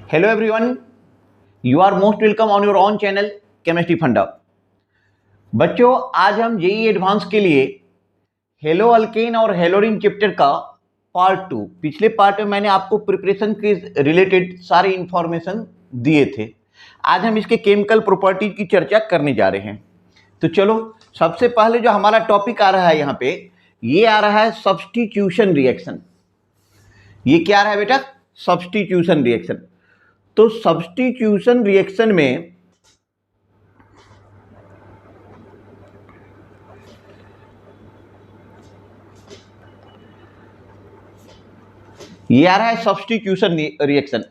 Hello everyone, you are most welcome on your own channel chemistry फंडा। बच्चों, आज हम जेई एडवांस के लिए हेलो अल्केन और हेलोरिन चैप्टर का पार्ट 2, पिछले पार्ट में मैंने आपको प्रिपरेशन के रिलेटेड सारे इंफॉर्मेशन दिए थे। आज हम इसके केमिकल प्रॉपर्टीज की चर्चा करने जा रहे हैं। तो चलो, सबसे पहले जो हमारा टॉपिक आ रहा है यहाँ पे, ये आ रहा है सब्स्टिट्यूशन रिएक्शन। ये क्या आ रहा है बेटा? Substitution reaction. तो सब्स्टिट्यूशन रिएक्शन में ये आ रहा है सब्स्टिट्यूशन रिएक्शन।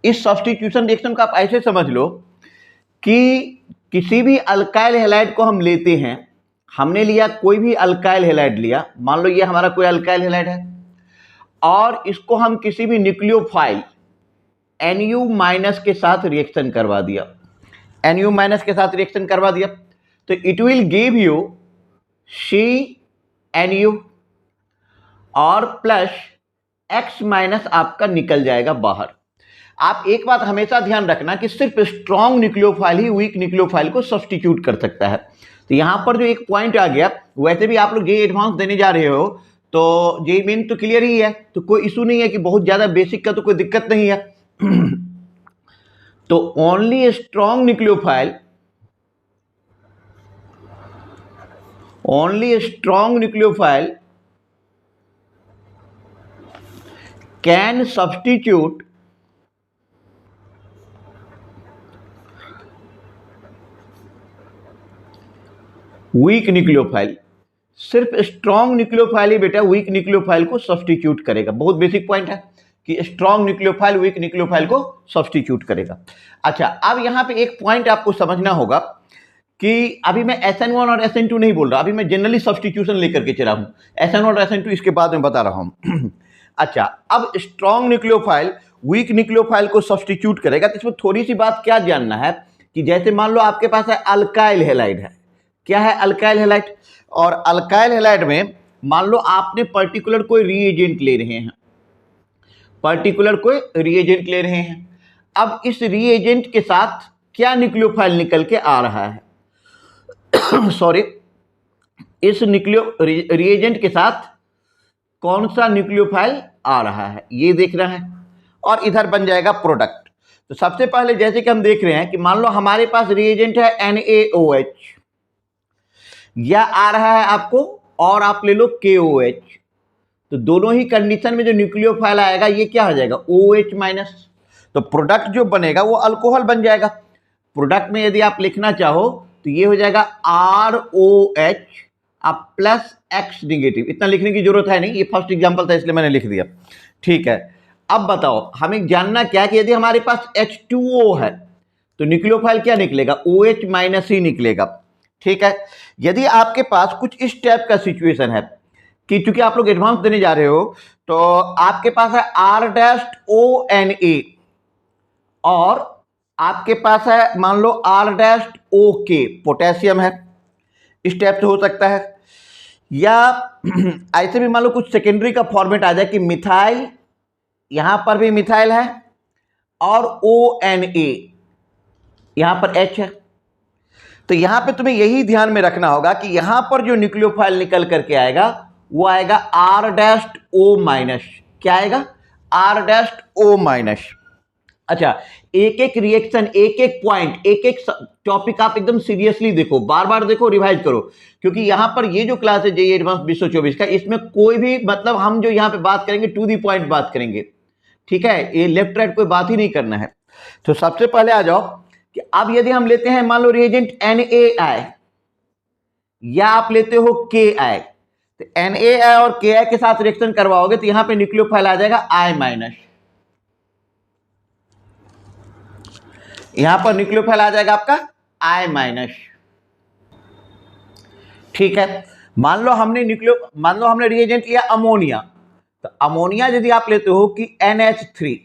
इस सब्स्टिट्यूशन रिएक्शन को आप ऐसे समझ लो कि किसी भी अल्काइल हैलाइड को हम लेते हैं। हमने लिया कोई भी अल्काइल हैलाइड लिया, मान लो ये हमारा कोई अल्काइल हैलाइड है, और इसको हम किसी भी न्यूक्लियोफाइल Nu- के साथ रिएक्शन करवा दिया। Nu- के साथ रिएक्शन करवा दिया तो it will give you CNu और प्लस X- आपका निकल जाएगा बाहर। आप एक बात हमेशा ध्यान रखना कि सिर्फ स्ट्रॉन्ग न्यूक्लियोफाइल ही वीक न्यूक्लियोफाइल को सब्स्टिट्यूट कर सकता है। तो यहां पर जो एक पॉइंट आ गया, वैसे भी आप लोग जेई एडवांस देने जा रहे हो तो जेई मेन तो क्लियर ही है, तो कोई इशू नहीं है कि बहुत ज्यादा बेसिक का तो कोई दिक्कत नहीं है। तो only strong nucleophile can substitute weak nucleophile. सिर्फ स्ट्रॉन्ग न्यूक्लियोफाइल ही बेटा वीक न्यूक्लियोफाइल को सब्स्टिट्यूट करेगा। बहुत बेसिक पॉइंट है कि स्ट्रॉन्ग न्यूक्लियोफाइल वीक न्यूक्लियोफाइल को सब्स्टिट्यूट करेगा। अच्छा, अब यहां पे एक पॉइंट आपको समझना होगा कि अभी मैं SN1 और SN2 नहीं बोल रहा, अभी मैं जनरली सब्स्टिट्यूशन लेकर के चला हूं। SN1 और SN2 इसके बाद में बता रहा हूं। अच्छा, अब स्ट्रॉन्ग न्यूक्लियोफाइल वीक न्यूक्लियोफाइल को सब्स्टिट्यूट करेगा तो इसमें थोड़ी सी बात क्या जानना है कि जैसे मान लो आपके पास है अल्काइल हैलाइड है। क्या है? Alkyl halide. और अल्काइल हैलाइड में मान लो आपने पर्टिकुलर कोई रिएजेंट ले रहे हैं, अब इस रिएजेंट के साथ क्या न्यूक्लियोफाइल निकल के आ रहा है? सॉरी, इस रिएजेंट के साथ कौन सा न्यूक्लियोफाइल आ रहा है ये देखना है, और इधर बन जाएगा प्रोडक्ट। तो सबसे पहले जैसे कि हम देख रहे हैं कि मान लो हमारे पास रिएजेंट है NaOH, या आ रहा है आपको, और आप ले लो KOH। तो दोनों ही कंडीशन में जो न्यूक्लियोफाइल आएगा ये क्या हो जाएगा? OH-। तो प्रोडक्ट जो बनेगा वो अल्कोहल बन जाएगा। प्रोडक्ट में यदि आप लिखना चाहो तो ये हो जाएगा ROH अब प्लस X निगेटिव। इतना लिखने की जरूरत है नहीं, ये फर्स्ट एग्जांपल था इसलिए मैंने लिख दिया। ठीक है, अब बताओ हमें जानना क्या कि यदि हमारे पास H2O है तो न्यूक्लियोफाइल क्या निकलेगा? OH- ही निकलेगा। ठीक है, यदि आपके पास कुछ इस टाइप का सिचुएशन है कि चूंकि आप लोग एडवांस देने जा रहे हो तो आपके पास है R-ONA और आपके पास है मान लो R-OK, पोटेशियम है। इस टाइप से हो सकता है, या ऐसे भी मान लो कुछ सेकेंडरी का फॉर्मेट आ जाए कि मिथाइल, यहां पर भी मिथाइल है और ONA यहां पर H है। तो यहां पे तुम्हें यही ध्यान में रखना होगा कि यहां पर जो न्यूक्लियोफाइल निकल करके आएगा वो आएगा R-O-। क्या आएगा? R-O-। अच्छा, एक एक रिएक्शन, एक एक पॉइंट, एक एक टॉपिक आप एकदम सीरियसली देखो, बार बार देखो, रिवाइज करो, क्योंकि यहां पर ये जो क्लास है जेईई एडवांस 2024 का, इसमें कोई भी मतलब हम जो यहां पे बात करेंगे टू दी पॉइंट बात करेंगे। ठीक है, ये लेफ्ट राइट कोई बात ही नहीं करना है। तो सबसे पहले आ जाओ कि अब यदि हम लेते हैं मान लो रिएजेंट NaI या आप लेते हो KI, तो NaI और KI के साथ रिएक्शन करवाओगे तो यहां पे न्यूक्लियोफाइल आ जाएगा I-। यहां पर न्यूक्लियोफाइल आ जाएगा आपका I-। ठीक है, मान लो हमने रिएजेंट लिया अमोनिया, तो अमोनिया यदि आप लेते हो कि NH3,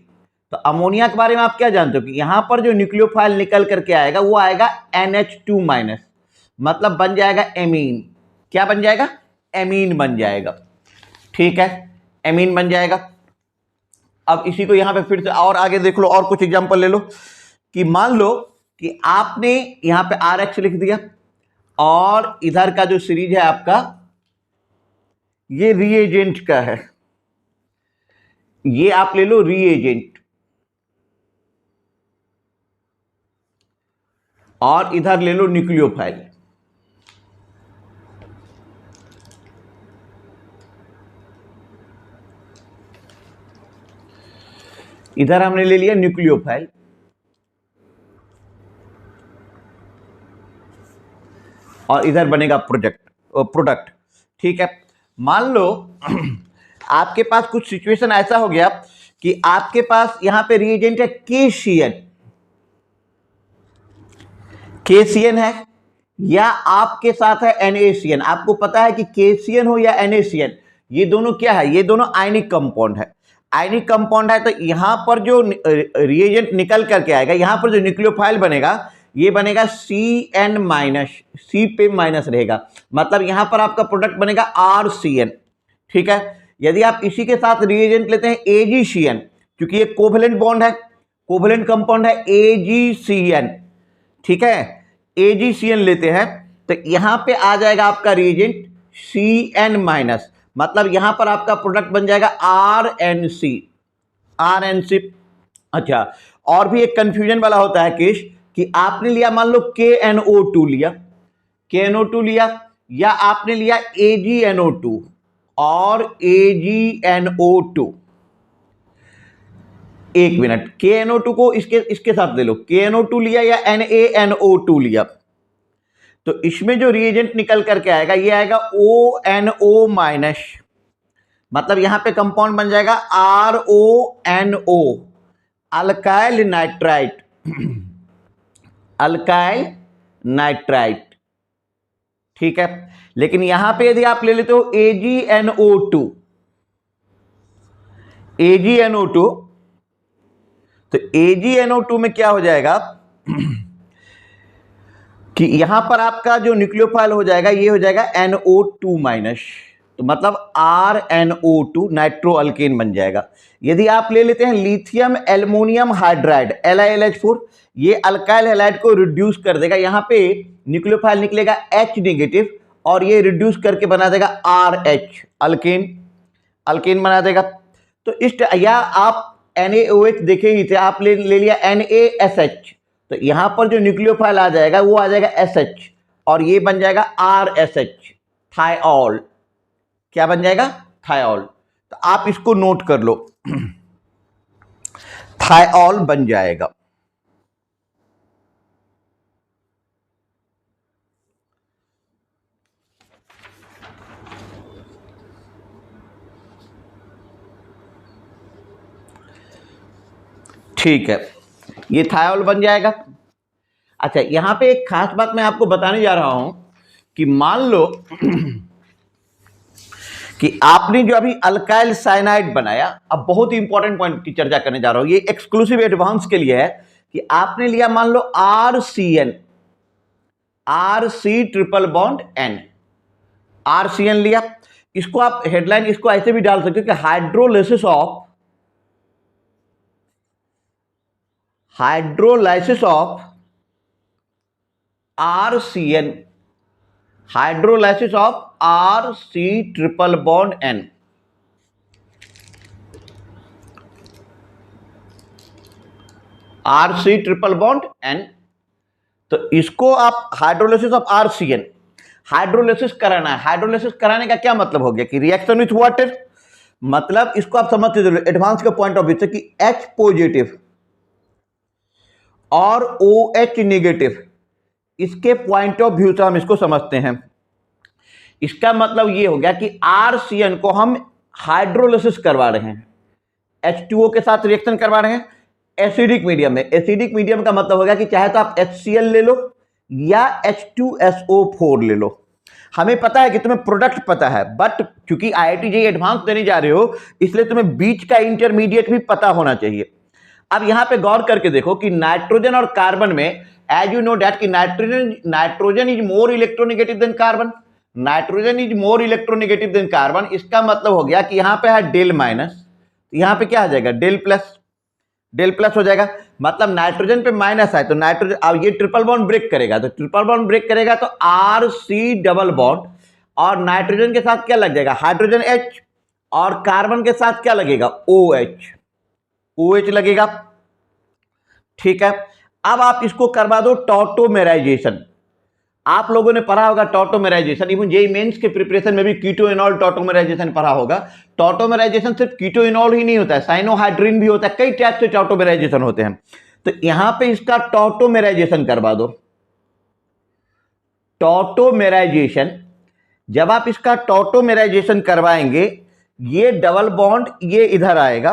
तो अमोनिया के बारे में आप क्या जानते हो कि यहां पर जो न्यूक्लियोफाइल निकल करके आएगा वो आएगा NH2-, मतलब बन जाएगा एमीन। क्या बन जाएगा? एमीन बन जाएगा। ठीक है, एमीन बन जाएगा। अब इसी को यहां पे फिर से और आगे देख लो, और कुछ एग्जांपल ले लो कि मान लो कि आपने यहां पे आर एक्स लिख दिया और इधर का जो सीरीज है आपका ये रीएजेंट का है, ये आप ले लो रीएजेंट, और इधर ले लो न्यूक्लियोफाइल। इधर हमने ले लिया न्यूक्लियोफाइल और इधर बनेगा प्रोडक्ट। ठीक है, मान लो आपके पास कुछ सिचुएशन ऐसा हो गया कि आपके पास यहां पे रिएजेंट है केसीएन है, या आपके साथ है NaCN। आपको पता है कि केसीएन हो या NaCN, ये दोनों क्या है, ये दोनों आयनिक कंपाउंड है। आयनिक कंपाउंड है तो यहां पर जो रिएजेंट निकल करके आएगा, यहां पर जो न्यूक्लियोफाइल बनेगा ये बनेगा CN माइनस, C पे माइनस रहेगा, मतलब यहां पर आपका प्रोडक्ट बनेगा RCN। ठीक है, यदि आप इसी के साथ रिएजेंट लेते हैं AgCN, क्योंकि ये कोवेलेंट बॉन्ड है, कोवेलेंट कंपाउंड है AgCN। ठीक है, AgCN लेते हैं तो यहां पे आ जाएगा आपका रिएजेंट CN माइनस, मतलब यहां पर आपका प्रोडक्ट बन जाएगा RNC। अच्छा, और भी एक कंफ्यूजन वाला होता है केस कि आपने लिया मान लो KNO2 लिया, या आपने लिया AgNO2 और AgNO2। एक मिनट, KNO2 को इसके साथ ले लो, KNO2 लिया या NaNO2 लिया, तो इसमें जो रिएजेंट निकल करके आएगा ये आएगा ONO माइनस, मतलब यहां पे कंपाउंड बन जाएगा RONO, अल्काइल नाइट्राइट। ठीक है, लेकिन यहां पे यदि आप ले लेते हो AgNO2, तो AgNO2 में क्या हो जाएगा कि यहां पर आपका जो न्यूक्लियोफाइल हो जाएगा ये हो जाएगा NO2 माइनस, तो मतलब RNO2 नाइट्रो अल्केन बन जाएगा। यदि आप ले लेते हैं लिथियम एल्युमिनियम हाइड्राइड LiLH4, ये अल्काइल हैलाइड को रिड्यूस कर देगा, यहां पे न्यूक्लियोफाइल निकलेगा H नेगेटिव और ये रिड्यूस करके बना देगा RH अल्केन बना देगा। तो इस या आप NaOH देखे ही थे, आप ले लिया NaSH, तो यहां पर जो न्यूक्लियोफाइल आ जाएगा वो आ जाएगा SH और ये बन जाएगा RSH, थायोल। क्या बन जाएगा? थायोल। तो आप इसको नोट कर लो, थायोल बन जाएगा। ठीक है, ये थायोल बन जाएगा। अच्छा, यहां पे एक खास बात मैं आपको बताने जा रहा हूं कि मान लो कि आपने जो अभी अल्काइल साइनाइड बनाया, अब बहुत ही इंपॉर्टेंट पॉइंट की चर्चा करने जा रहा हूं, ये एक्सक्लूसिव एडवांस के लिए है कि आपने लिया मान लो RCN, RC triple bond N, RCN लिया, इसको आप हेडलाइन इसको ऐसे भी डाल सकते हो कि hydrolysis of RCN, hydrolysis of RC triple bond N। RC triple bond N, तो इसको आप हाइड्रोलाइसिस ऑफ RCN हाइड्रोलाइसिस कराना है। हाइड्रोलाइसिस कराने का क्या मतलब हो गया कि रिएक्शन विथ वाटर, मतलब इसको आप समझते चलो एडवांस के पॉइंट ऑफ व्यू से कि H पॉजिटिव और OH नेगेटिव, इसके पॉइंट ऑफ व्यू से हम इसको समझते हैं। इसका मतलब ये हो गया कि RCN को हम हाइड्रोलाइसिस करवा रहे हैं, H2O के साथ रिएक्शन करवा रहे हैं एसिडिक मीडियम में। एसिडिक मीडियम का मतलब हो गया कि चाहे तो आप HCl ले लो या H2SO4 ले लो। हमें पता है कि तुम्हें प्रोडक्ट पता है, बट क्योंकि IIT JEE एडवांस देने जा रहे हो इसलिए तुम्हें बीच का इंटरमीडिएट भी पता होना चाहिए। अब यहां पे गौर करके देखो कि नाइट्रोजन और कार्बन में एज यू नो दैट कि nitrogen is more electronegative than carbon, nitrogen is more electronegative than carbon. इसका मतलब हो गया कि यहां पे है डेल माइनस, तो यहाँ पे क्या आ जाएगा, डेल प्लस हो जाएगा। मतलब नाइट्रोजन पे माइनस है तो नाइट्रोजन, अब ये ट्रिपल बॉन्ड ब्रेक करेगा, तो ट्रिपल बॉन्ड ब्रेक करेगा तो आर सी डबल बॉन्ड, और नाइट्रोजन के साथ क्या लग जाएगा, हाइड्रोजन H, और कार्बन के साथ क्या लगेगा, OH लगेगा। ठीक है, अब आप इसको करवा दो टॉटोमेराइजेशन। आप लोगों ने पढ़ा होगा टॉटोमेराइजेशन, इवन जेईई मेंस के प्रिपरेशन में भी कीटोइनॉल टॉटोमेराइजेशन पढ़ा होगा। टॉटोमेराइजेशन सिर्फ कीटोइनॉल ही नहीं होता है, साइनोहाइड्रिन भी होता है, कई टाइप से टॉटोमेराइजेशन होते हैं। तो यहां पे इसका टॉटोमेराइजेशन करवा दो। टॉटोमेराइजेशन, जब आप इसका टॉटोमेराइजेशन करवाएंगे, ये डबल बॉन्ड ये इधर आएगा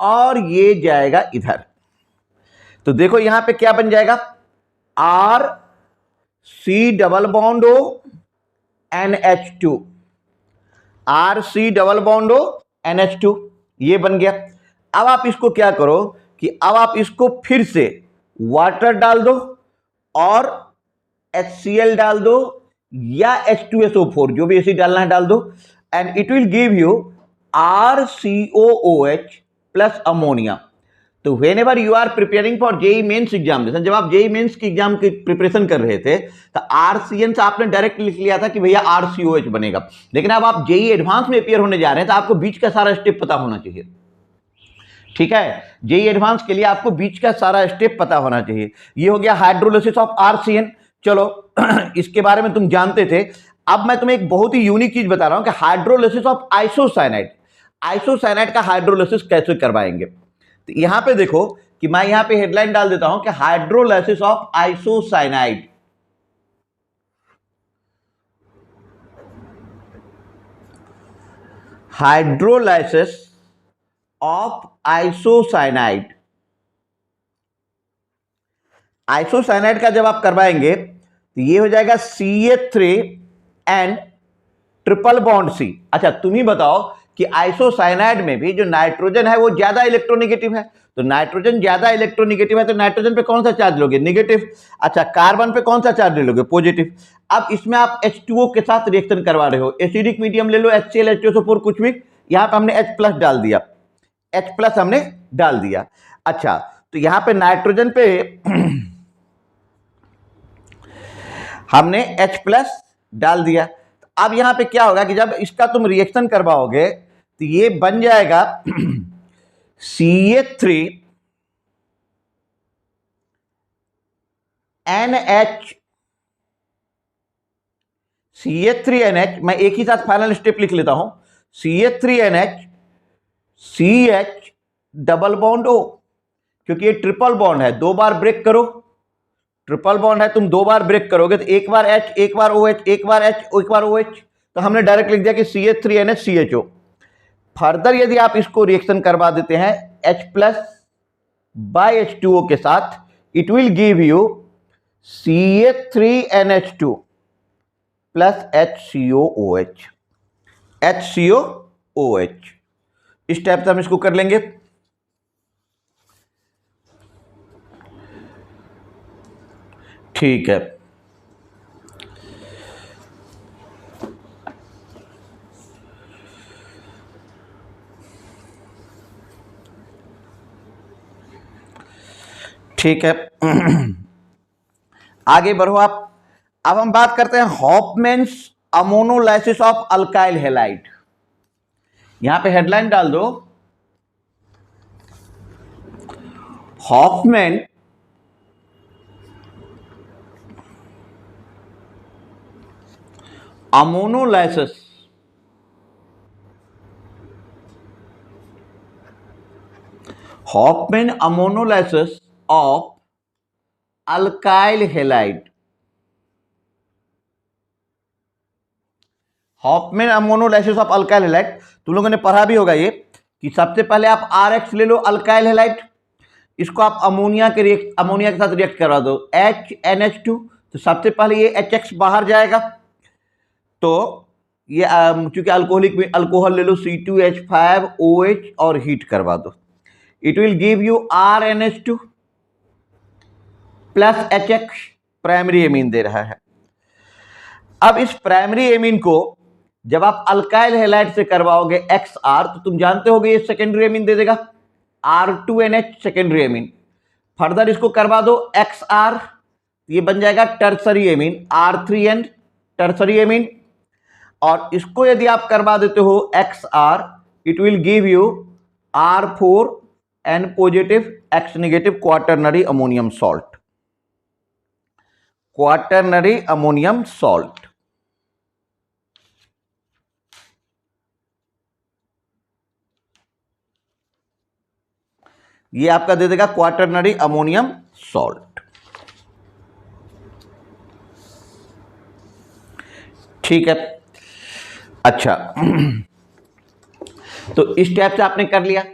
और ये जाएगा इधर। तो देखो यहां पे क्या बन जाएगा, R C double bond O NH2, R C double bond O NH2, ये बन गया। अब आप इसको क्या करो कि अब आप इसको फिर से वाटर डाल दो और HCl डाल दो या H2SO4, जो भी एसिड डालना है डाल दो, and it will give you RCOOH plus ammonia. तो whenever you are preparing for JEE Mains examination, जब आप जेईई मेंस की एग्जाम की प्रिपरेशन कर रहे थे तो RCN से आपने डायरेक्ट लिख लिया था कि भैया RCOH बनेगा, लेकिन अब आप जेईई एडवांस में अपियर होने जा रहे हैं तो आपको बीच का सारा स्टेप पता होना चाहिए। ठीक है, जेईई एडवांस के लिए आपको बीच का सारा स्टेप पता होना चाहिए। ये हो गया हाइड्रोलिसिस ऑफ RCN। चलो इसके बारे में तुम जानते थे। अब मैं तुम्हें एक बहुत ही यूनिक चीज बता रहा हूं कि हाइड्रोलिसिस ऑफ आइसोसाइनाइड, आइसोसाइनाइड का हाइड्रोलिसिस कैसे करवाएंगे। तो यहां पे देखो कि मैं यहां पे हेडलाइन डाल देता हूं कि hydrolysis of isocyanide. Hydrolysis of isocyanide, isocyanide का जब आप करवाएंगे तो ये हो जाएगा CH3 and triple bond C। अच्छा तुम ही बताओ कि आइसोसाइनाइड में भी जो नाइट्रोजन है वो ज्यादा इलेक्ट्रोनेगेटिव है, तो नाइट्रोजन ज्यादा इलेक्ट्रोनेगेटिव है तो नाइट्रोजन पे कौन सा चार्ज लोगे, नेगेटिव। अच्छा कार्बन पे कौन सा चार्ज लोगे, पॉजिटिव। अब इसमें आप H2O के साथ रिएक्शन करवा रहे हो, एसिडिक मीडियम ले लो, HCl H2SO4 कुछ भी, यहां पे हमने H प्लस डाल दिया, H प्लस हमने डाल दिया। अच्छा तो यहां पे नाइट्रोजन पे हमने H प्लस डाल दिया। अब यहां पे क्या होगा कि जब इसका तुम रिएक्शन करवाओगे तो ये बन जाएगा CH3 NH, CH3NH, मैं एक ही साथ फाइनल स्टेप लिख लेता हूं, CH3NH CH double bond O, क्योंकि ये ट्रिपल बॉन्ड है, दो बार ब्रेक करो, ट्रिपल बॉन्ड है, तुम दो बार ब्रेक करोगे तो एक बार H एक बार OH, एक बार H एक बार OH, तो हमने डायरेक्ट लिख दिया कि CH3NH CHO। फर्दर यदि आप इसको रिएक्शन करवा देते हैं H प्लस बाय H2O के साथ, it will give you CH3NH2 plus HCOOH, HCOOH। इस टाइप से हम इसको कर लेंगे। ठीक है, ठीक है आगे बढ़ो आप। अब हम बात करते हैं Hofmann's ammonolysis of alkyl halide. यहां पे हेडलाइन डाल दो, Hofmann ammonolysis Hofmann ammonolysis of alkyl halide. Hofmann ammonolysis of alkyl halide तुम लोगों ने पढ़ा भी होगा ये कि सबसे पहले आप RH ले लो अल्काइल हैलाइड, इसको आप अमोनिया के साथ रिएक्ट करवा दो HNH2, तो सबसे पहले ये HX बाहर जाएगा, तो ये चूंकि अल्कोहलिक में अल्कोहल ले लो C2H5OH और हीट करवा दो, it will give you RNH2 plus HX, primary amine दे रहा है। अब इस प्राइमरी एमीन को जब आप अल्काइल हैलाइड से करवाओगे XR तो तुम जानते होगे ये सेकेंडरी एमीन दे देगा R2NH सेकेंडरी एमीन। फर्दर इसको करवा दो XR, ये बन जाएगा tertiary amine R3N tertiary amine. और इसको यदि आप करवा देते हो XR, it will give you R4N positive X negative quaternary ammonium salt, quaternary ammonium salt. ये आपका दे देगा क्वाटरनरी अमोनियम सॉल्ट। ठीक है, अच्छा तो इस टाइप से आपने कर लिया।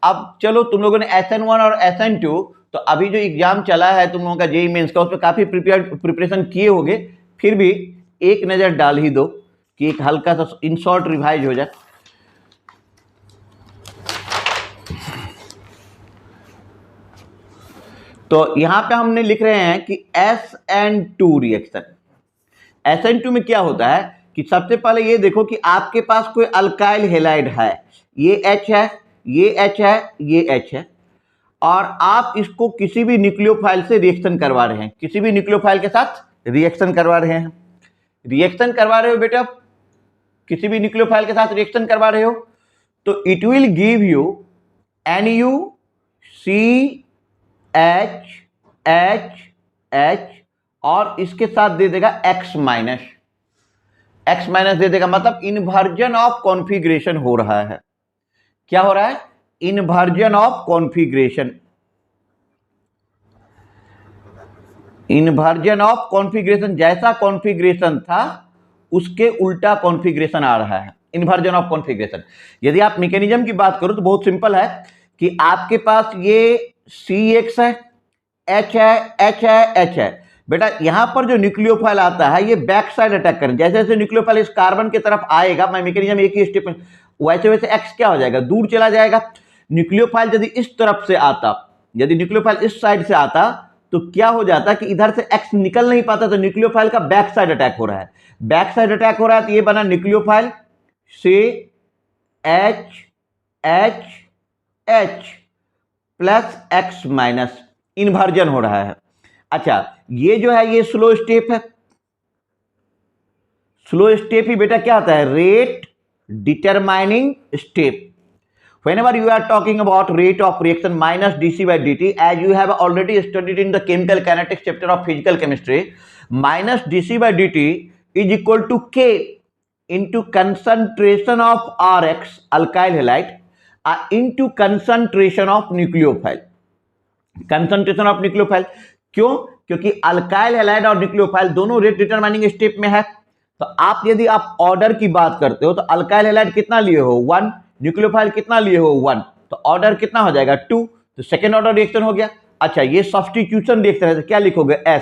अब चलो तुम लोगों ने SN1 और SN2, तो अभी जो एग्जाम चला है तुम लोगों का जेईई मेंस का, उस पर काफी प्रिपरेशन किए होगे, फिर भी एक नजर डाल ही दो कि एक हल्का सा इन शॉर्ट रिवाइज हो जाए। तो यहां पे हमने लिख रहे हैं कि SN2 रिएक्शन, SN2 में क्या होता है कि सबसे पहले ये देखो कि आपके पास कोई अल्काइल हैलाइड है, ये H है, ये H है, ये H है, और आप इसको किसी भी न्यूक्लियोफाइल से रिएक्शन करवा रहे हैं, किसी भी न्यूक्लियोफाइल के साथ रिएक्शन करवा रहे हैं। रिएक्शन करवा रहे हो बेटा, किसी भी न्यूक्लियोफाइल के साथ रिएक्शन करवा रहे हो, तो it will give you NuCH और इसके साथ दे देगा X माइनस दे देगा, मतलब इन्वर्जन ऑफ कॉन्फिगरेशन हो रहा है। क्या हो रहा है? Inversion of configuration, inversion of configuration, जैसा कॉन्फिगरेशन था उसके उल्टा कॉन्फिगरेशन आ रहा है, इन्वर्जन ऑफ कॉन्फिगरेशन। यदि आप मैकेनिज्म की बात करो तो बहुत सिंपल है कि आपके पास ये CX है, H है, H है, H है। बेटा यहां पर जो न्यूक्लियोफाइल आता है ये बैक साइड अटैक करें, जैसे जैसे न्यूक्लियोफाइल इस कार्बन की तरफ आएगा, मैं मैकेनिज्म एक ही स्टेप में, वैसे वैसे X क्या हो जाएगा, दूर चला जाएगा। न्यूक्लियोफाइल यदि इस तरफ से आता, यदि न्यूक्लियोफाइल इस साइड से आता तो क्या हो जाता कि इधर से X निकल नहीं पाता, तो न्यूक्लियोफाइल का बैक साइड अटैक हो रहा है। बैक साइड अटैक हो रहा है तो ये बना nucleophile CH plus X minus, inversion हो रहा है। अच्छा ये जो है ये स्लो स्टेप है, स्लो स्टेप ही बेटा क्या आता है, rate determining step. Whenever you are talking about rate of reaction minus dC by dt, as you have already studied in the chemical kinetics chapter of physical chemistry, minus dC by dt is equal to K into concentration of RX alkyl halide into concentration of nucleophile, concentration of nucleophile। क्यों? क्योंकि alkyl halide और nucleophile दोनों rate determining step में है। तो आप यदि आप ऑर्डर की बात करते हो तो अल्काइल हैलाइड कितना लिए हो 1, न्यूक्लियोफाइल कितना लिए हो 1, तो ऑर्डर कितना हो जाएगा 2, तो सेकेंड ऑर्डर रिएक्शन हो गया। अच्छा ये सब्स्टिट्यूशन रिएक्शन है तो क्या लिखोगे S,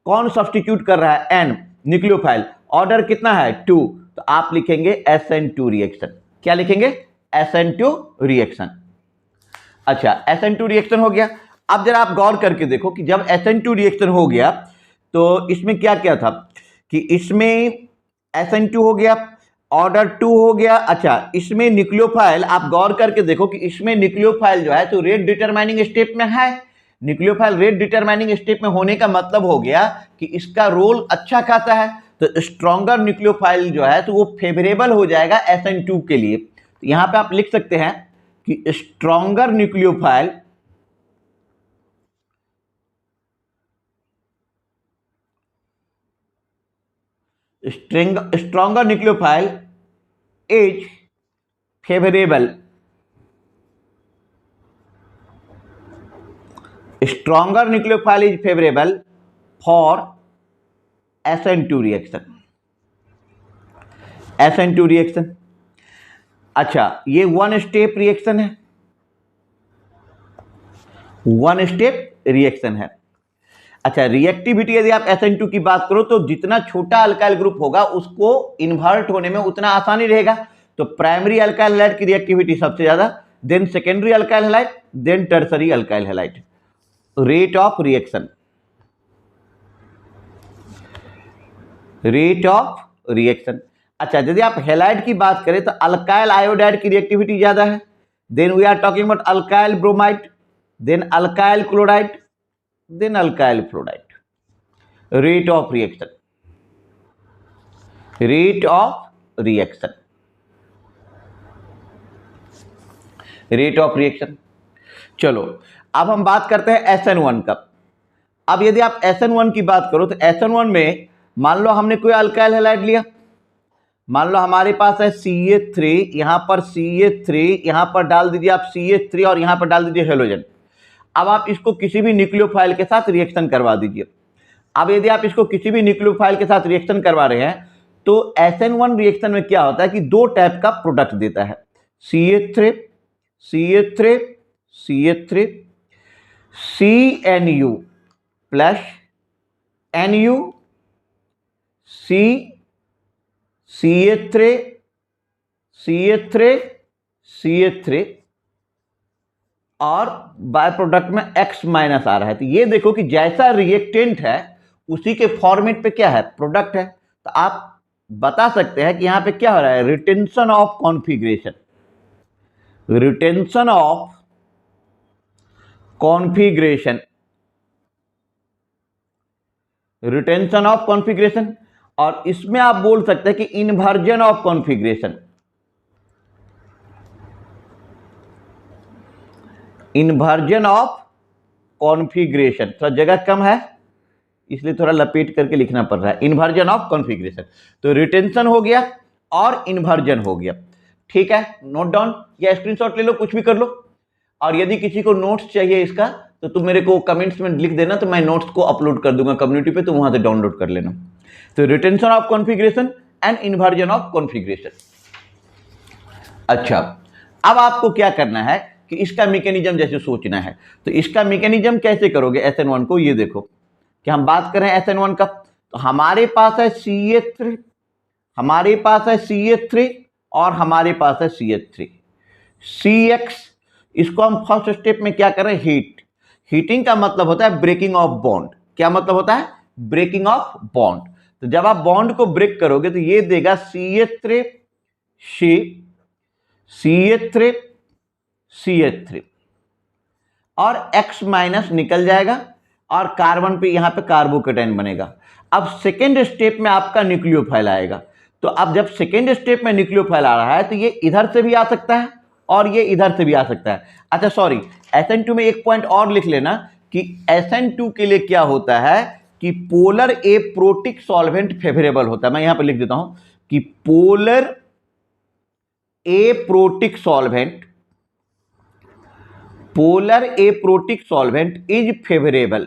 कौन सब्स्टिट्यूट कर रहा है N, न्यूक्लियोफाइल, ऑर्डर कितना है 2, तो आप लिखेंगे SN2 रिएक्शन। क्या लिखेंगे? SN2 reaction. अच्छा SN2 रिएक्शन हो गया। अब जरा आप गौर करके देखो कि जब SN2 रिएक्शन हो गया तो इसमें क्या क्या था कि इसमें SN2 हो गया, ऑर्डर 2 हो गया। अच्छा इसमें न्यूक्लियोफाइल आप गौर करके देखो कि इसमें न्यूक्लियोफाइल जो है तो रेट डिटरमाइनिंग स्टेप में है। न्यूक्लियोफाइल रेट डिटरमाइनिंग स्टेप में होने का मतलब हो गया कि इसका रोल अच्छा खासा है, तो स्ट्रॉन्गर न्यूक्लियोफाइल जो है तो वो फेवरेबल हो जाएगा SN2 के लिए। तो यहां पे आप लिख सकते हैं कि stronger nucleophile, stronger nucleophile is favorable, stronger nucleophile is favorable for SN2 reaction, SN2 reaction. अच्छा ये वन स्टेप रिएक्शन है, वन स्टेप रिएक्शन है। अच्छा रिएक्टिविटी यदि आप SN2 की बात करो तो जितना छोटा अल्काइल ग्रुप होगा उसको इन्वर्ट होने में उतना आसानी रहेगा। तो प्राइमरी अल्काइल हैलाइड की रिएक्टिविटी सबसे ज्यादा, then secondary alkyl halide, then tertiary alkyl halide. Rate of reaction, rate of reaction. अच्छा, यदि आप हैलाइड की बात करें तो अल्काइल आयोडाइड की रिएक्टिविटी ज्यादा है, then we are talking about alkyl bromide, then alkyl chloride, then alkyl fluoride. Rate of reaction, rate of reaction, rate of reaction. चलो अब हम बात करते हैं SN1 का. अब यदि आप SN1 की बात करो तो SN1 में मान लो हमने कोई अल्काइल हैलाइड लिया, मान लो हमारे पास है CH3, यहां पर CH3, यहां पर डाल दीजिए आप CH3 और यहां पर डाल दीजिए हेलोजन. अब आप इसको किसी भी न्यूक्लियोफाइल के साथ रिएक्शन करवा दीजिए. अब यदि आप इसको किसी भी न्यूक्लियोफाइल के साथ रिएक्शन करवा रहे हैं तो SN1 रिएक्शन में क्या होता है कि दो टाइप का प्रोडक्ट देता है, CH3, CH3, CH3, CNU plus NU, CH3, CH3, CH3 और बाय प्रोडक्ट में X माइनस आ रहा है. तो ये देखो कि जैसा रिएक्टेंट है उसी के फॉर्मेट पे क्या है, प्रोडक्ट है. तो आप बता सकते हैं कि यहां पे क्या हो रहा है, retention of configuration, retention of configuration, retention of configuration. और इसमें आप बोल सकते हैं कि inversion of configuration, inversion of configuration. थोड़ा जगह कम है इसलिए थोड़ा लपेट करके लिखना पड़ रहा है, इन्वर्जन ऑफ कॉन्फिग्रेशन. तो रिटेंशन हो गया और इन्वर्जन हो गया. ठीक है, नोट डाउन या स्क्रीनशॉट ले लो, कुछ भी कर लो. और यदि किसी को नोट्स चाहिए इसका तो तुम मेरे को कमेंट्स में लिख देना, तो मैं नोट्स को अपलोड कर दूंगा कम्युनिटी पे, तो वहां से डाउनलोड कर लेना. तो retention of configuration and inversion of configuration. अच्छा, अब आपको क्या करना है कि इसका मैकेनिज्म जैसे सोचना है. तो इसका मैकेनिज्म कैसे करोगे SN1 को, ये देखो कि हम बात करें SN1 का. तो हमारे पास है CH3, हमारे पास है CH3 और हमारे पास है CH3, CX. इसको हम फर्स्ट स्टेप में क्या करें, हीट. हीटिंग का मतलब होता है ब्रेकिंग ऑफ बॉन्ड. क्या मतलब होता है, ब्रेकिंग ऑफ बॉन्ड. तो जब आप बॉन्ड को ब्रेक करोगे तो ये देगा CH3, CH3, CH3 और X माइनस निकल जाएगा और कार्बन पे यहां पे कार्बोकेटाइन बनेगा. अब सेकेंड स्टेप में आपका न्यूक्लियोफाइल आएगा. तो अब जब सेकेंड स्टेप में न्यूक्लियोफाइल आ रहा है तो ये इधर से भी आ सकता है और ये इधर से भी आ सकता है. अच्छा सॉरी, SN2 में एक पॉइंट और लिख लेना कि SN2 के लिए क्या होता है कि पोलर एप्रोटिक सॉल्वेंट फेवरेबल होता है. मैं यहां पर लिख देता हूं कि polar aprotic solvent, polar aprotic solvent is favourable,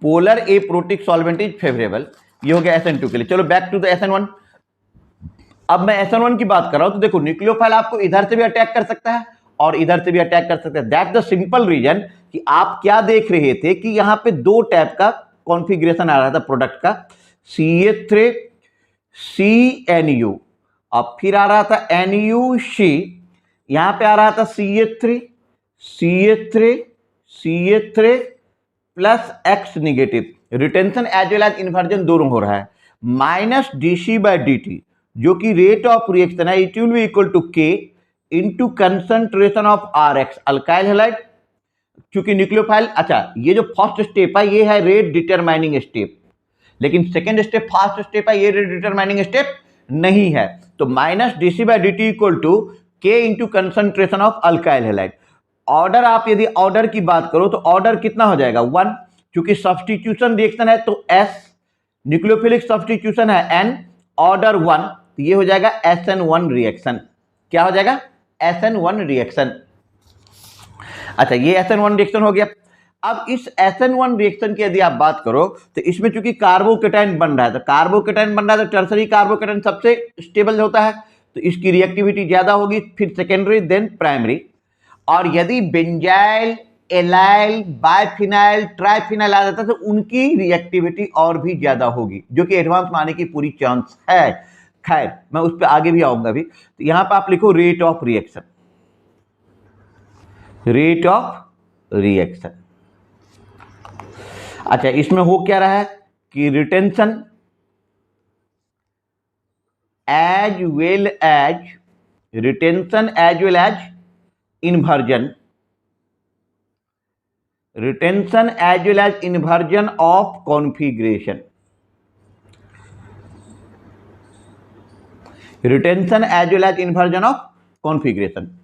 polar aprotic solvent is favourable. ये हो गया SN2 के लिए. चलो बैक टू द SN1. अब मैं SN1 की बात कर रहा हूं तो देखो न्यूक्लियोफाइल आपको इधर से भी अटैक कर सकता है और इधर से भी अटैक कर सकता है. दैट द सिंपल रीजन कि आप क्या देख रहे थे कि यहां पे दो टाइप का कॉन्फ़िगरेशन आ रहा था प्रोडक्ट का, CH3, CNU और फिर आ रहा था NuC. यहां पे आ रहा था CH3, CH3, CH3 plus X negative. Retention as well as inversion दोनों हो रहा है. माइनस dC/dt जो कि रेट ऑफ रिएक्शन है, it will be equal to K into concentration of RX, alkyl halide. क्योंकि न्यूक्लियोफाइल, अच्छा ये जो फर्स्ट स्टेप है ये है रेट डिटरमाइनिंग स्टेप, लेकिन सेकेंड स्टेप फर्स्ट स्टेप है, ये रेट डिटरमाइनिंग स्टेप नहीं है. तो minus dC/dt equal to K into concentration of alkyl halide. Order, आप यदि ऑर्डर की बात करो तो ऑर्डर कितना हो जाएगा 1, क्योंकि सब्स्टिट्यूशन रिएक्शन है तो S, न्यूक्लियोफिलिक सब्स्टिट्यूशन है N, ऑर्डर 1. तो ये हो जाएगा SN1 रिएक्शन. क्या हो जाएगा, SN1 रिएक्शन. अच्छा ये SN1 रिएक्शन हो गया. अब इस SN1 रिएक्शन की यदि आप बात करो तो इसमें चूंकि कार्बोकेटाइन बन रहा है, तो कार्बोकेटाइन बन रहा है तो टर्सरी कार्बोकेटाइन सबसे स्टेबल होता है, तो इसकी रिएक्टिविटी ज्यादा होगी, फिर सेकेंडरी देन प्राइमरी. और यदि बेंजाइल, एलाइल, बायफिनाइल, ट्राइफिनाइल आ जाता है तो उनकी रिएक्टिविटी और भी ज्यादा होगी, जो कि एडवांस में आने की पूरी चांस है. खैर मैं उस पर आगे भी आऊंगा भी. तो यहां पर आप लिखो rate of reaction, rate of reaction. अच्छा इसमें हो क्या रहा है कि retention as well as inversion of configuration,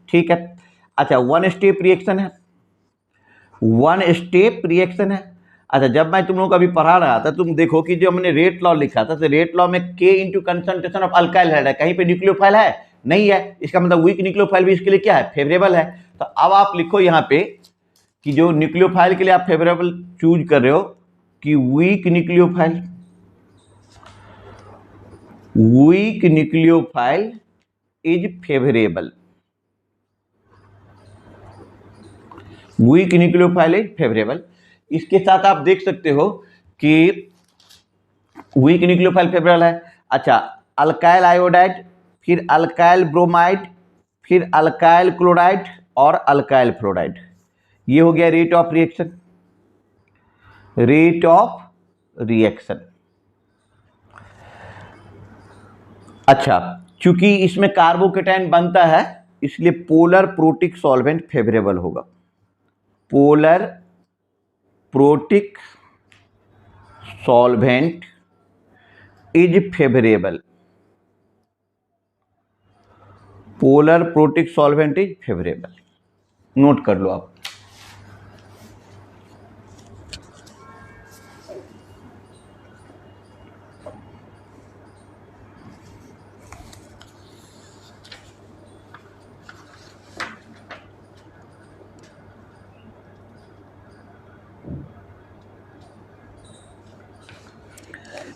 ठीक है। अच्छा, वन स्टेप रिएक्शन है। अच्छा, जब मैं तुम लोगों को अभी पढ़ा रहा था, तुम देखो कि जो हमने रेट लॉ लिखा था, तो रेट लॉ में K into concentration of alkyl है, कहीं पे न्यूक्लियोफाइल है नहीं है, इसका मतलब वीक न्यूक्लियोफाइल भी इसके लिए क्या है, फेवरेबल है। तो अब आप लिखो यहाँ पे कि जो न्यूक्लियोफाइल के लिए आप फेवरेबल चूज कर रहे हो कि weak nucleophile is favourable, weak nucleophile is favourable. इसके साथ आप देख सकते हो कि वीक न्यूक्लियोफाइल फेवरेबल है। अच्छा, अल्काइल आयोडाइड, फिर अल्काइल ब्रोमाइड, फिर अल्काइल क्लोराइड और अल्काइल फ्लोराइड, ये हो गया रेट ऑफ रिएक्शन। अच्छा, चूंकि इसमें कार्बोकेटाइन बनता है, इसलिए पोलर प्रोटिक सॉल्वेंट फेवरेबल होगा, polar protic solvent is favourable, polar protic solvent is favourable, note कर लो आप।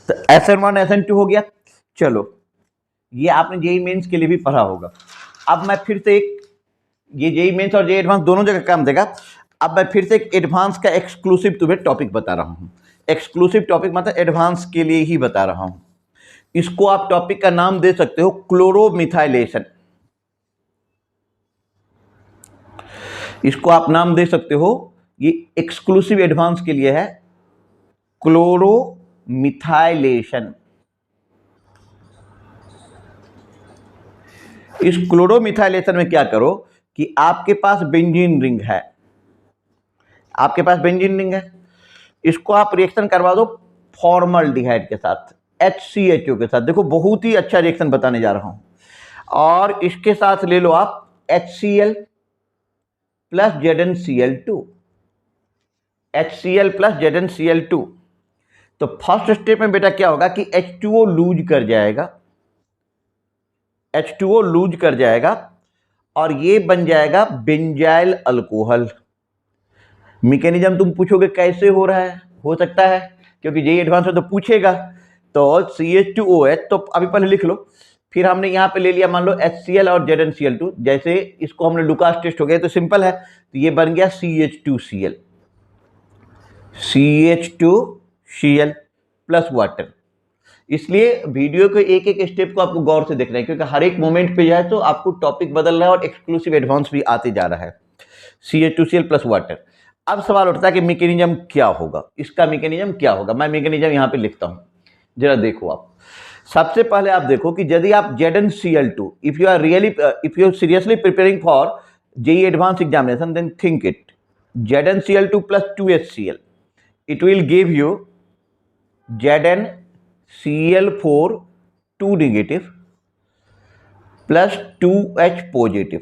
तो SN1 SN2 हो गया। चलो, ये आपने जेई मेंस के लिए भी पढ़ा होगा। अब मैं फिर से ये जेई मेंस और जेई एडवांस दोनों जगह काम देगा। अब मैं फिर से एक एडवांस का एक्सक्लूसिव तुम्हें टॉपिक बता रहा हूं। एक्सक्लूसिव टॉपिक मतलब एडवांस के लिए ही बता रहा हूं। इसको आप टॉपिक का नाम दे सकते हो क्लोरोमिथाइलेशन। इसको आप नाम दे सकते हो, ये एक्सक्लूसिव एडवांस के लिए है, क्लोरोमिथाइलेशन। इस क्लोरोमिथाइलेशन में क्या करो कि आपके पास बेंजीन रिंग है, इसको आप रिएक्शन करवा दो फॉर्मल्डिहाइड के साथ, HCHO के साथ। देखो, बहुत ही अच्छा रिएक्शन बताने जा रहा हूं। और इसके साथ ले लो आप HCl plus ZnCl2, HCl plus ZnCl2। तो फर्स्ट स्टेप में बेटा क्या होगा कि H2O लूज कर जाएगा और ये बन जाएगा बेंजाइल अल्कोहल। मैकेनिज्म तुम पूछोगे कैसे हो रहा है, हो सकता है क्योंकि जेई एडवांस में तो पूछेगा। तो CH2OH, तो अभी पहले लिख लो। फिर हमने यहाँ पे ले लिया मान लो HCl और ZnCl2, जैसे इसको हमने लुकास टेस्ट हो गया तो सिंपल है, तो ये बन गया CH2Cl प्लस वाटर। इसलिए वीडियो के एक एक स्टेप को आपको गौर से देखना है, क्योंकि हर एक मोमेंट पे जाए तो आपको टॉपिक बदल रहा है और एक्सक्लूसिव एडवांस भी आते जा रहा है। CH2Cl plus water. अब सवाल उठता है कि मैकेनिज्म क्या होगा, इसका मैकेनिज्म क्या होगा। मैं मैकेनिज्म यहाँ पे लिखता हूँ, जरा देखो आप। सबसे पहले आप देखो कि यदि आप ZnCl2, if you seriously preparing for JEE advance examination, then think it ZnCl2 plus 2HCl, it will give you ZnCl4 2 negative plus 2H positive,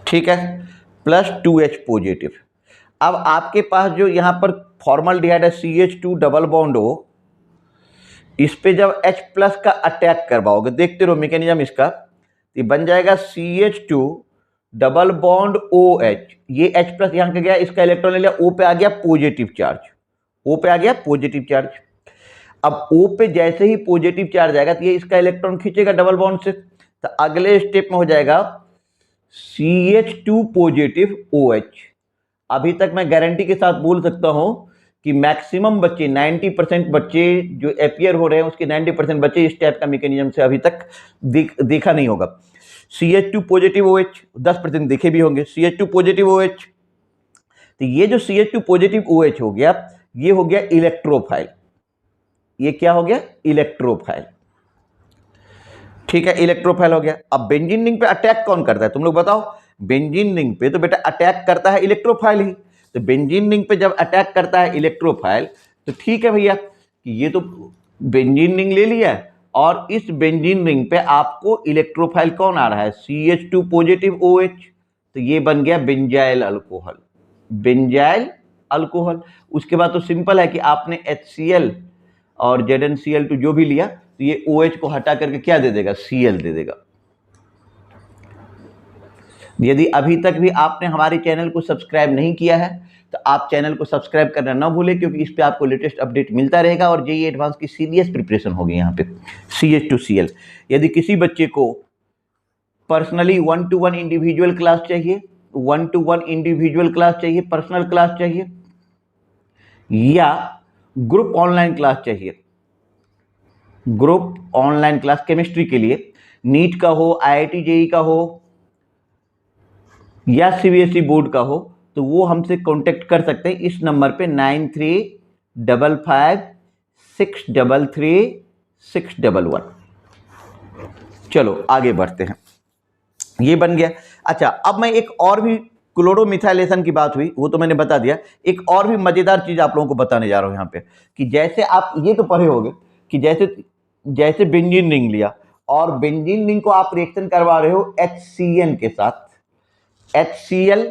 ठीक है, प्लस 2H पॉजिटिव। अब आपके पास जो यहाँ पर फॉर्मल्डिहाइड है CH2 डबल बॉन्ड O, इस पे जब H प्लस का अटैक करवाओगे, देखते रहो मैकेनिज्म इसका, ये बन जाएगा CH2 डबल बॉन्ड OH, ये H प्लस यहाँ का गया, इसका इलेक्ट्रॉन ले लिया, O पे आ गया पॉजिटिव चार्ज, अब O पे जैसे ही पॉजिटिव चार्ज आएगा तो ये इसका इलेक्ट्रॉन खींचेगा डबल बॉन्ड से, तो अगले स्टेप में हो जाएगा CH2 पॉजिटिव OH। अभी तक मैं गारंटी के साथ बोल सकता हूं कि मैक्सिमम बच्चे 90% बच्चे जो अपीयर हो रहे हैं उसके 90% बच्चे इस टाइप का मैकेनिज्म से अभी तक देखा नहीं होगा। CH2 पॉजिटिव OH 10% देखे भी होंगे, CH2 पॉजिटिव OH। तो ये जो CH2 पॉजिटिव OH हो गया, ये हो गया इलेक्ट्रोफाइल। ये क्या हो गया? इलेक्ट्रोफाइल। ठीक है, इलेक्ट्रोफाइल हो गया। अब बेंजीन रिंग पे अटैक कौन करता है, तुम लोग बताओ। बेंजीन रिंग पे तो बेटा अटैक करता है इलेक्ट्रोफाइल ही। तो बेंजीन रिंग पे जब अटैक करता है इलेक्ट्रोफाइल, तो ठीक है भैया कि ये तो बेंजीन रिंग ले लिया, और इस बेंजीन रिंग पे आपको इलेक्ट्रोफाइल कौन आ रहा है? CH2 positive OH। तो ये बन गया बेंजाइल अल्कोहल। Benzyl alcohol. उसके बाद तो सिंपल है कि आपने HCl और ZnCl2 जो भी लिया, तो ये OH को हटा करके क्या दे देगा? Cl दे देगा। यदि अभी तक भी आपने हमारे चैनल को सब्सक्राइब नहीं किया है, तो आप चैनल को सब्सक्राइब करना ना भूलें, क्योंकि इस पे आपको लेटेस्ट अपडेट मिलता रहेगा। और जेईई एडवांस की सीरियस प्रिपरेशन होगी यहाँ पे। CH2Cl। यदि किसी बच्चे को पर्सनली 1-to-1 इंडिविजुअल क्लास चाहिए, 1-to-1 इंडिविजुअल क्लास चाहिए, पर्सनल क्लास चाहिए, या ग्रुप ऑनलाइन क्लास चाहिए, ग्रुप ऑनलाइन क्लास केमिस्ट्री के लिए, नीट का हो, IIT JEE का हो, या CBSE बोर्ड का हो, तो वो हमसे कांटेक्ट कर सकते हैं इस नंबर पे 9355633611। चलो आगे बढ़ते हैं। ये बन गया। अच्छा, अब मैं एक और भी क्लोरोमिथाइलेशन की बात हुई, वो तो मैंने बता दिया। एक और भी मजेदार चीज आप लोगों को बताने जा रहा हूं यहाँ पे, कि जैसे आप ये तो पढ़े होंगे कि जैसे बेंजीन रिंग लिया, और बेंजीन रिंग को आप रिएक्शन करवा रहे हो HCN के साथ, HCl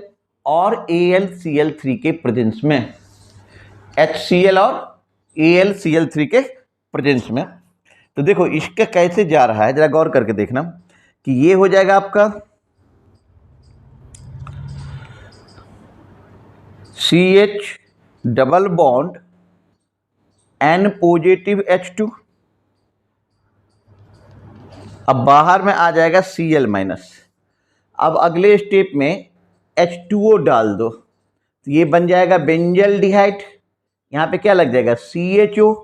और AlCl3 के प्रेजेंस में, HCl और AlCl3 के प्रेजेंस में। तो देखो इसका कैसे जा रहा है, जरा गौर करके देखना कि ये हो जाएगा आपका CH double bond N positive H2। अब बाहर में आ जाएगा Cl माइनस। अब अगले स्टेप में H2O डाल दो, तो ये बन जाएगा बेंजल्डिहाइड। यहाँ पे क्या लग जाएगा? CHO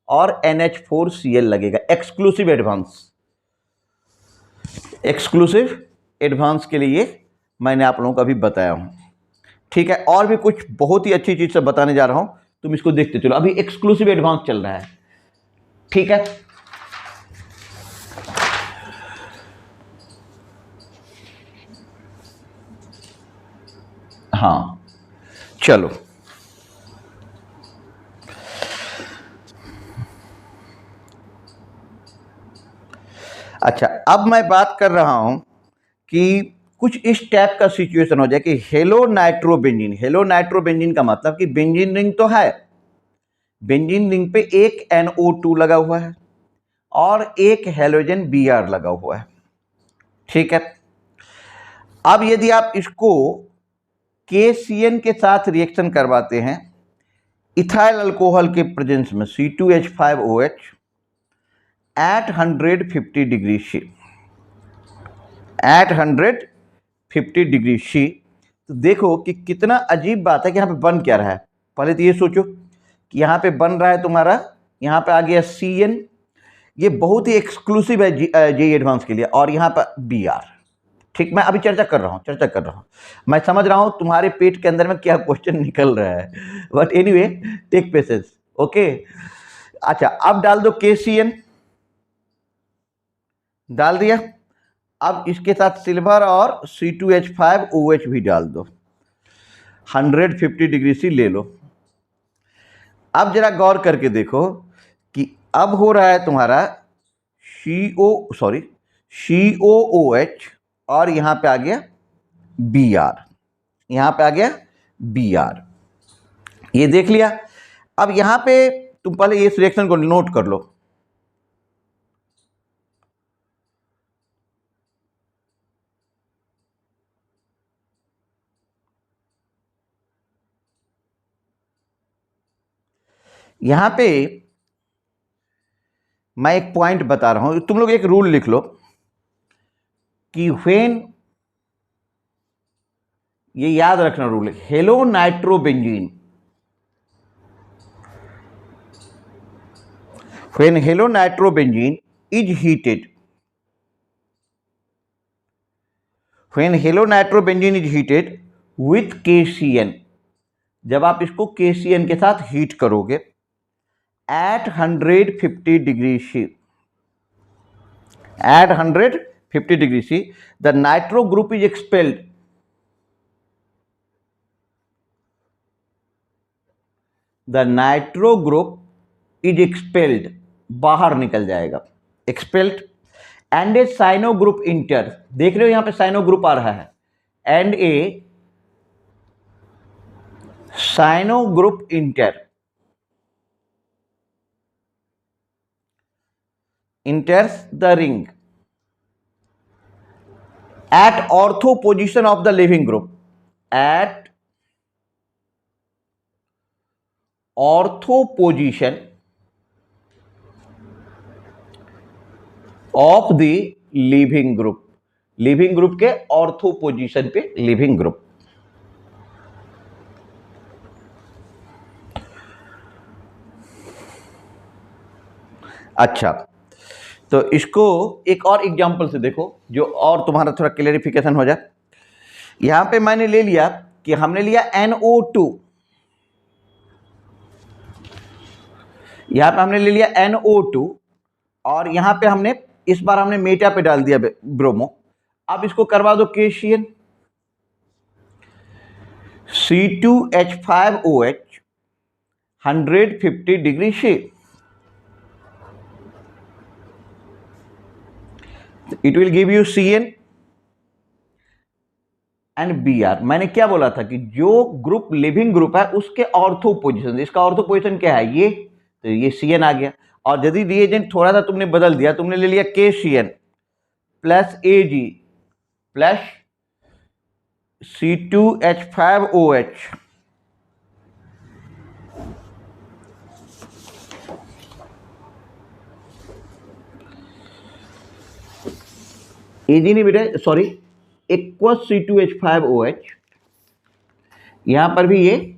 और NH4Cl लगेगा। एक्सक्लूसिव एडवांस, एक्सक्लूसिव एडवांस के लिए मैंने आप लोगों को अभी बताया हूँ। ठीक है, और भी कुछ बहुत ही अच्छी चीज से बताने जा रहा हूं, तुम इसको देखते चलो। अभी एक्सक्लूसिव एडवांस चल रहा है। ठीक है, हाँ चलो। अच्छा, अब मैं बात कर रहा हूं कि कुछ इस टाइप का सिचुएशन हो जाए कि हेलो नाइट्रोबेंजीन। हेलो नाइट्रोबेंजीन का मतलब कि बेंजीन रिंग तो है, बेंजीन रिंग पे एक NO2 लगा हुआ है और एक हेलोजन Br लगा हुआ है। ठीक है, अब यदि आप इसको KCN के साथ रिएक्शन करवाते हैं इथाइल अल्कोहल के प्रेजेंस में, C2H5OH at 150 degree C, at 150 degree C, तो देखो कि कितना अजीब बात है कि यहाँ पे बन क्या रहा है। पहले तो ये सोचो कि यहाँ पे बन रहा है तुम्हारा, यहाँ पे आ गया CN, ये बहुत ही एक्सक्लूसिव है जेईई एडवांस के लिए, और यहाँ पर Br। ठीक, मैं अभी चर्चा कर रहा हूँ, मैं समझ रहा हूँ तुम्हारे पेट के अंदर में क्या क्वेश्चन निकल रहा है, but anyway take patience. Okay, अच्छा अब डाल दो KCN, डाल दिया। अब इसके साथ सिल्वर और C2H5OH भी डाल दो, 150 डिग्री C ले लो। अब जरा गौर करके देखो कि अब हो रहा है तुम्हारा COOH, और यहां पे आ गया Br, यहां पे आ गया Br, ये देख लिया। अब यहां पे तुम पहले इस रिएक्शन को नोट कर लो। यहां पे मैं एक पॉइंट बता रहा हूं, तुम लोग एक रूल लिख लो कि व्हेन, ये याद रखना rule, hello nitrobenzene, when hello nitrobenzene is heated, when hello nitrobenzene is heated with KCN, जब आप इसको KCN के साथ हीट करोगे at 150 degree C, at 150 degree C, the nitro group is expelled. The nitro group is expelled, बाहर निकल जाएगा, expelled, and a cyano group enter. देख रहे हो यहां पे cyano group आ रहा है, and a cyano group enter, enters the ring at ortho position of the leaving group, at ortho position of the leaving group, leaving group के ortho position पे leaving group. अच्छा, तो इसको एक और एग्जांपल से देखो जो और तुम्हारा थोड़ा क्लेरिफिकेशन हो जाए। यहां पे मैंने ले लिया कि हमने लिया NO2, यहां पे हमने ले लिया NO2 और यहां पे हमने इस बार हमने मेटा पे डाल दिया ब्रोमो। अब इसको करवा दो KCN, C2H5OH 150 degree C, it will give you CN and Br। मैंने क्या बोला था कि जो ग्रुप लिविंग ग्रुप है उसके ऑर्थो पोजीशन, इसका ऑर्थो पोजीशन क्या है ये, तो ये CN आ गया। और यदि रिएजेंट थोड़ा सा तुमने बदल दिया, तुमने ले लिया KCN plus Ag plus C2H5OH, Ag नहीं बेटा, सॉरी, एक्वस C2H5OH, यहां पर भी ये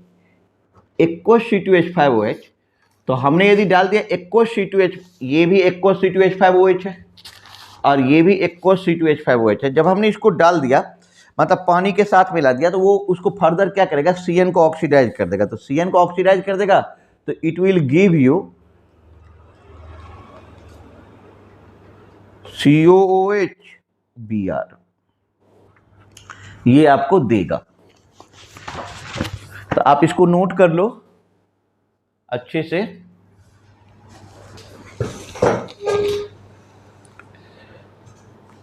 एक्वस C2H5OH, तो हमने यदि डाल दिया एक्वस C2H, ये भी एक्वस C2H5OH है और ये भी एक्वस C2H5OH है। जब हमने इसको डाल दिया मतलब पानी के साथ मिला दिया तो वो उसको फर्दर क्या करेगा, CN को ऑक्सीडाइज कर देगा। तो CN को ऑक्सीडाइज कर देगा तो it will give you COOH Br, ये आपको देगा। तो आप इसको नोट कर लो अच्छे से।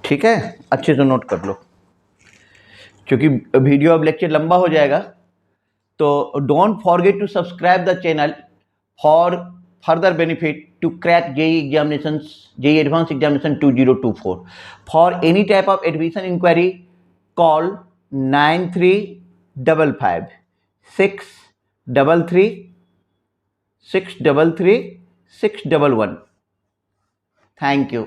ठीक है, अच्छे से नोट कर लो क्योंकि वीडियो अब लेक्चर लंबा हो जाएगा। तो don't forget to subscribe the channel for further benefit to crack JEE examinations, JEE Advanced Examination 2024. For any type of admission inquiry, call 9355 633 633 611. Thank you.